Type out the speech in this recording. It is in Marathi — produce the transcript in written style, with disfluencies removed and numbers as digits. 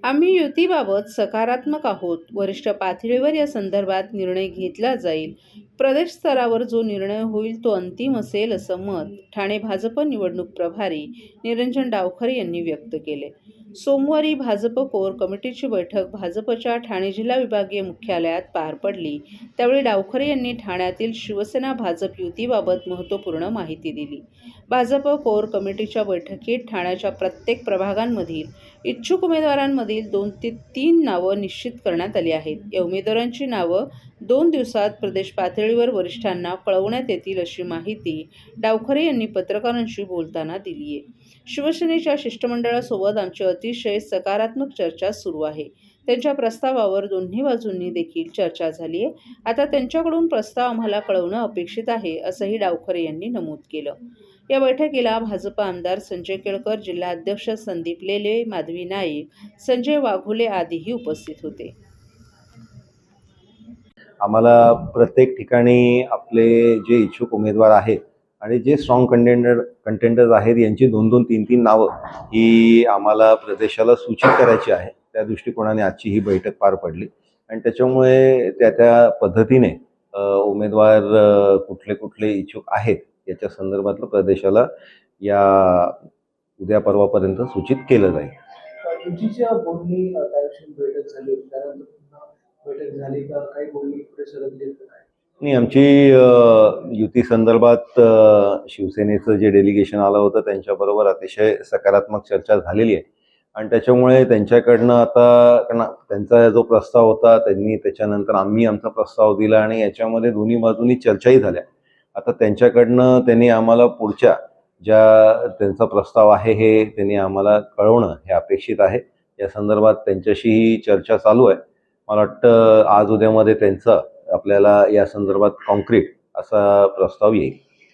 आम्ही युतीबाबत सकारात्मक आहोत. वरिष्ठ पातळीवर या संदर्भात निर्णय घेतला जाईल. प्रदेश स्तरावर जो निर्णय होईल तो अंतिम असेल असं मत ठाणे भाजप निवडणूक प्रभारी निरंजन डावखरे यांनी व्यक्त केले. सोमवारी भाजप कोर कमिटीची बैठक भाजपच्या ठाणे जिल्हा विभागीय मुख्यालयात पार पडली. त्यावेळी डावखरे यांनी ठाण्यातील शिवसेना भाजप युतीबाबत महत्त्वपूर्ण माहिती दिली. भाजप कोर कमिटीच्या बैठकीत ठाण्याच्या प्रत्येक प्रभागांमधील इच्छुक उमेदवारांमधील 2 ते 3 नावं निश्चित करण्यात आली आहेत. या उमेदवारांची नावं 2 दिवसात प्रदेश पातळीवर वरिष्ठांना कळवण्यात येतील अशी माहिती डावखरे यांनी पत्रकारांशी बोलताना दिली आहे. शिवसेनेच्या शिष्टमंडळासोबत आमची अतिशय सकारात्मक चर्चा सुरू आहे. त्यांच्या प्रस्तावावर दोन्ही बाजूंनी देखील चर्चा झाली आहे. आता त्यांच्याकडून प्रस्ताव आम्हाला कळवणं अपेक्षित आहे, असंही डावखरे यांनी नमूद केलं. या बैठकीला भाजप आमदार संजय केळकर, जिल्हाध्यक्ष संदीप लेले, माधवी नाईक, संजय वाघोले आदीही उपस्थित होते. आम्हाला प्रत्येक ठिकाणी आपले जे इच्छुक उमेदवार आहेत आणि जे स्ट्रॉंग कंटेंडर्स आहेत यांची 2-2, 3-3 नावं ही आम्हाला प्रदेशाला सूचित करायची आहे. त्या दृष्टिकोनाने आजची ही बैठक पार पडली आणि त्याच्यामुळे त्या पद्धतीने उमेदवार कुठले कुठले इच्छुक आहेत याच्या संदर्भातलं प्रदेशाला या उद्या परवापर्यंत सूचित केलं जाईल. युतीच्या बोलणी बैठक झाली, त्यानंतर पुन्हा बैठक झाली का? काही बोलणी पुढे सरकली काय? नाही, आमची युती संदर्भात शिवसेनेचं जे डेलिगेशन आलं होतं त्यांच्याबरोबर अतिशय सकारात्मक चर्चा झालेली आहे आणि त्याच्यामुळे त्यांच्याकडनं आता कारण त्यांचा जो प्रस्ताव होता त्यांनी त्याच्यानंतर आम्ही आमचा प्रस्ताव दिला आणि याच्यामध्ये दोन्ही बाजूंनी चर्चाही झाल्या. आता त्यांच्याकडनं त्यांनी आम्हाला पुढच्या ज्या त्यांचा प्रस्ताव आहे हे त्यांनी आम्हाला कळवणं हे अपेक्षित आहे. या संदर्भात त्यांच्याशीही चर्चा चालू आहे. मला वाटतं आज उद्यामध्ये त्यांचं आपल्याला या संदर्भात कॉन्क्रीट असा प्रस्ताव येईल.